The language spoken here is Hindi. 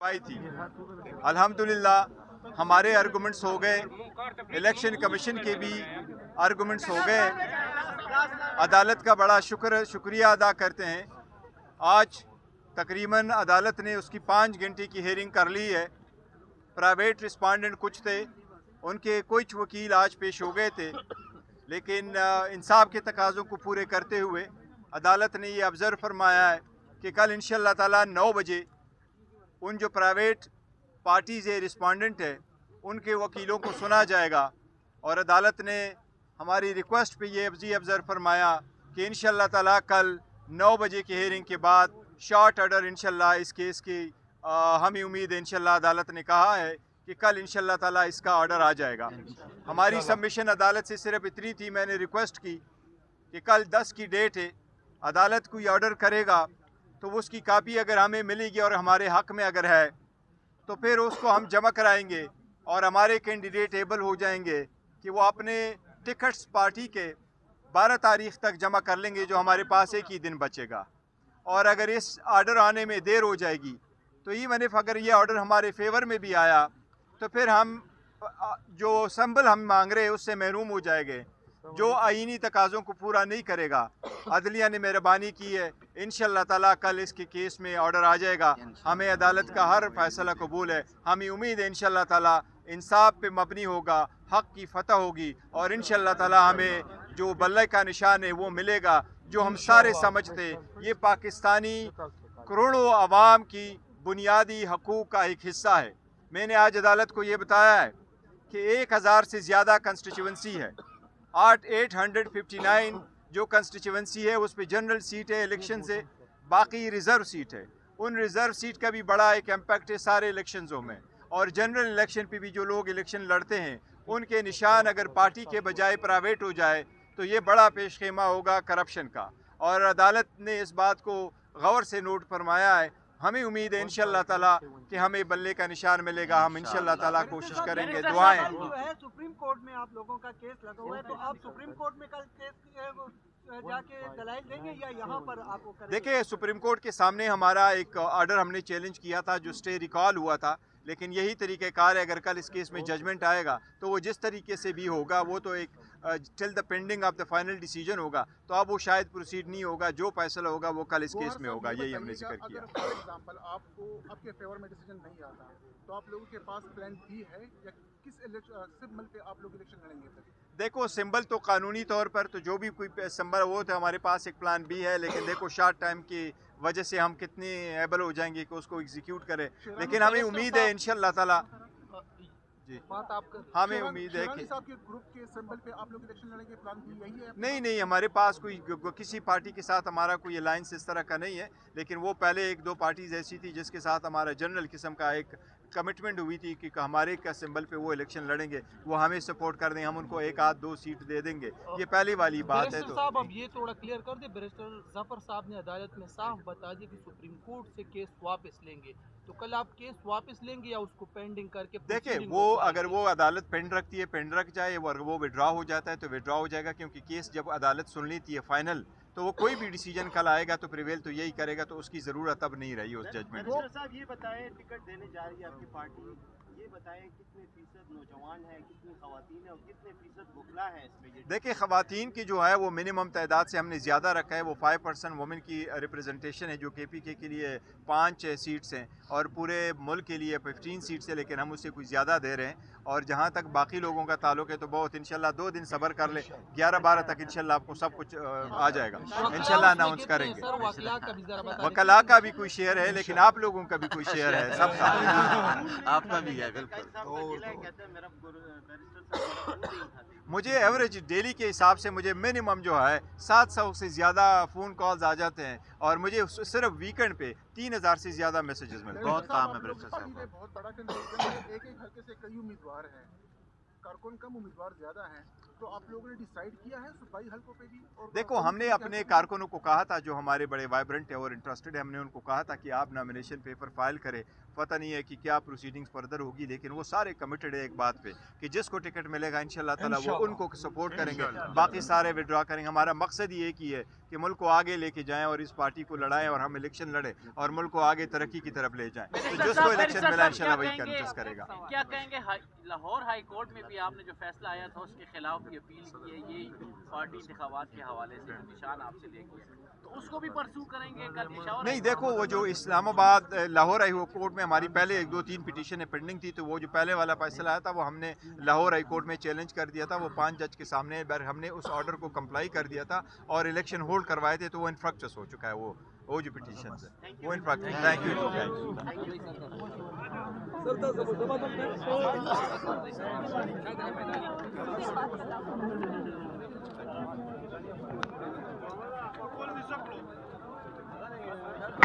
आई थी। अल्हम्दुलिल्लाह हमारे आर्गूमेंट्स हो गए, इलेक्शन कमीशन के भी आर्गूमेंट्स हो गए। अदालत का बड़ा शुक्रिया अदा करते हैं। आज तकरीबन अदालत ने उसकी 5 घंटे की हेयरिंग कर ली है। प्राइवेट रिस्पॉन्डेंट कुछ थे, उनके कुछ वकील आज पेश हो गए थे, लेकिन इंसाफ के तकाज़ों को पूरे करते हुए अदालत ने ये ऑब्ज़र्व फरमाया है कि कल इंशाअल्लाह ताला 9 बजे उन जो प्राइवेट पार्टीज़ रिस्पॉन्डेंट है उनके वकीलों को सुना जाएगा। और अदालत ने हमारी रिक्वेस्ट पे ये ऑब्ज़र्व फरमाया कि इंशाअल्लाह ताला कल 9 बजे की हेयरिंग के बाद शॉर्ट ऑर्डर इंशाअल्लाह इस केस की हमें उम्मीद है। इंशाअल्लाह अदालत ने कहा है कि कल इंशाअल्लाह ताला इसका ऑर्डर आ जाएगा। हमारी सबमिशन अदालत से सिर्फ इतनी थी, मैंने रिक्वेस्ट की कि कल 10 की डेट है, अदालत कोई ऑर्डर करेगा तो उसकी कापी अगर हमें मिलेगी और हमारे हक़ में अगर है तो फिर उसको हम जमा कराएंगे और हमारे कैंडिडेट एबल हो जाएंगे कि वो अपने टिकट्स पार्टी के 12 तारीख तक जमा कर लेंगे, जो हमारे पास एक ही दिन बचेगा। और अगर इस ऑर्डर आने में देर हो जाएगी तो इवन इफ अगर ये ऑर्डर हमारे फेवर में भी आया तो फिर हम जो संबल हम मांग रहे हैं उससे महरूम हो जाएंगे, जो आईनी तकाज़ों को पूरा नहीं करेगा। अदलिया ने मेहरबानी की है, इंशाअल्लाह ताला कल इसके केस में ऑर्डर आ जाएगा। हमें अदालत का हर फैसला कबूल है। हमें उम्मीद है इंशाअल्लाह ताला इंसाफ पे मबनी होगा, हक़ की फतह होगी और इंशाअल्लाह ताला हमें जो बल्ले का निशान है वो मिलेगा, जो हम सारे समझते ये पाकिस्तानी करोड़ों आवाम की बुनियादी हकूक़ का एक हिस्सा है। मैंने आज अदालत को ये बताया है कि 1000 से ज़्यादा कंस्टिट्यूंसी है। 859 जो कंस्टिट्यूंसी है उस पर जनरल सीट है इलेक्शन से, बाकी रिज़र्व सीट है। उन रिज़र्व सीट का भी बड़ा एक इम्पैक्ट है सारे इलेक्शंसों में। और जनरल इलेक्शन पे भी जो लोग इलेक्शन लड़ते हैं उनके निशान अगर पार्टी के बजाय प्राइवेट हो जाए तो ये बड़ा पेश खेमा होगा करप्शन का। और अदालत ने इस बात को गौर से नोट फरमाया है। हमें उम्मीद है इंशाअल्लाह ताला कि हमें बल्ले का निशान मिलेगा। हम इंशाअल्लाह ताला कोशिश करेंगे, दुआएं। सुप्रीम कोर्ट में आप लोगों का केस लगा हुआ है, तो आप सुप्रीम कोर्ट में कल केस जाके दलाइल देंगे या यहाँ पर आपको करेंगे? देखिए, सुप्रीम कोर्ट के सामने हमारा एक ऑर्डर हमने चैलेंज किया था जो स्टे रिकॉल हुआ था, लेकिन यही तरीक़ेकार है। अगर कल इस केस में जजमेंट आएगा तो वो जिस तरीके से भी होगा वो तो एक till the pending of the final decision होगा, तो अब वो शायद प्रोसीड नहीं होगा। जो फैसला होगा वो कल इस केस में होगा, यही हमने जिक्र किया। फॉर एग्जांपल आपको आपके फेवर में डिसीजन नहीं आता तो आप लोगों के पास प्लान बी है या किस सिंबल पे आप लोग इलेक्शन लड़ेंगे फिर? देखो, सिंबल तो कानूनी तौर पर तो जो भी कोई सिंबल वो तो हमारे पास एक प्लान बी है, लेकिन देखो शॉर्ट टाइम की वजह से हम कितनी एबल हो जाएंगे कि उसको एग्जीक्यूट करें। लेकिन हमें उम्मीद है इंशाअल्लाह ताला जी, हमें उम्मीद है कि ग्रुप के सिंबल पे आप लोग इलेक्शन लड़ेंगे, प्लान बी यही है? नहीं, हमारे पास कोई किसी पार्टी के साथ हमारा कोई अलायंस इस तरह का नहीं है। लेकिन वो पहले 1-2 पार्टीज ऐसी थी जिसके साथ हमारा जनरल किस्म का एक कमिटमेंट हुई थी कि हमारे का सिंबल पे वो इलेक्शन लड़ेंगे, वो हमें सपोर्ट कर दें, हम उनको 1-2 सीट दे देंगे। ये पहली वाली बात है। तो साहब अब ये थोड़ा क्लियर कर दे, बैरिस्टर जफर साहब ने अदालत में साफ बता दिया कि सुप्रीम कोर्ट से केस वापस लेंगे, तो कल आप केस वापस लेंगे या उसको पेंडिंग करके? देखिए, वो अगर वो अदालत पेंड रखती है, पेंड रख जाए, वो विड्रॉ हो जाता है तो विड्रॉ हो जाएगा, क्योंकि केस जब अदालत सुन लेती है फाइनल तो वो कोई भी डिसीजन कल आएगा तो प्रिवेल तो यही करेगा, तो उसकी ज़रूरत अब नहीं रही उस जजमेंट को। साहब ये बताएं, टिकट देने जा रही है आपकी पार्टी, ये बताएं कितने फीसद नौजवान हैं, कितनी ख़वातीन हैं और कितने फीसद बुखला हैं इसमें? देखिए, ख़वातीन की जो है वो मिनिमम तादाद से हमने ज़्यादा रखा है। वो 5% वुमेन की रिप्रेजेंटेशन है, जो KPK के लिए 5 सीट्स हैं और पूरे मुल्क के लिए 15 सीट्स है, लेकिन हम उससे कुछ ज़्यादा दे रहे हैं। और जहाँ तक बाकी लोगों का ताल्लुक है तो बहुत इंशाल्लाह 2 दिन सब्र कर ले, 11-12 तक इंशाल्लाह आपको सब कुछ आ जाएगा, इंशाल्लाह अनाउंस करेंगे। वकला का भी कोई शेयर है, लेकिन आप लोगों का भी कोई शेयर है, सबका आपका भी है। मुझे एवरेज डेली के हिसाब से मुझे मिनिमम जो है 700 से ज़्यादा फ़ोन कॉल्स आ जाते हैं और मुझे सिर्फ वीकेंड पे 3000 से ज़्यादा मैसेजेस मिलते हैं। बहुत काम है बैरिस्टर साहब, बहुत बड़ा कंडीशन है, एक हल्के से कई उम्मीदवार हैं, कारकुन कम उम्मीदवार ज़्यादा हैं। तो आप लोगों ने डिसाइड किया है सूबाई हलकों पे भी? और देखो, हमने अपने कारकुनों को कहा था जो हमारे बड़े वाइब्रेंट है और इंटरेस्टेड है, हमने उनको कहा था कि आप नॉमिनेशन पेपर फाइल करें। पता नहीं है कि क्या प्रोसीडिंग्स फर्दर होगी, लेकिन वो सारे कमिटेड है एक बात पे कि जिसको टिकट मिलेगा इंशाल्लाह ताला वो उनको सपोर्ट करेंगे, बाकी सारे विड्रॉ करेंगे। हमारा मकसद ही एक ही है कि मुल्क को आगे लेके जाएं और इस पार्टी को लड़ाएं और हम इलेक्शन लड़े और मुल्क को आगे तरक्की की तरफ ले जाएं। तो जिसको इलेक्शन मिला इंशाल्लाह वही कंटेस्ट करेगा। क्या कहेंगे लाहौर हाई कोर्ट में भी आपने जो फैसला आया था उसके खिलाफ भी अपील की है, ये पार्टी इंतखाबात के हवाले से निशान आपसे लेके, तो उसको भी परसू करेंगे कल पेशावर? नहीं, देखो, वो जो इस्लामाबाद लाहौर हाई कोर्ट में हमारी पहले 1-2-3 पिटीशन पेंडिंग थी, तो वो जो पहले वाला फैसला आया था वो हमने लाहौर हाई कोर्ट में चैलेंज कर दिया था। वो 5 जज के सामने हमने उस ऑर्डर को कंप्लाई कर दिया था और इलेक्शन होल्ड करवाए थे, तो वो इन्फ्रक्चस हो चुका है। वो जो पिटीशन है वो इन्फ्रक्चस। Thank you.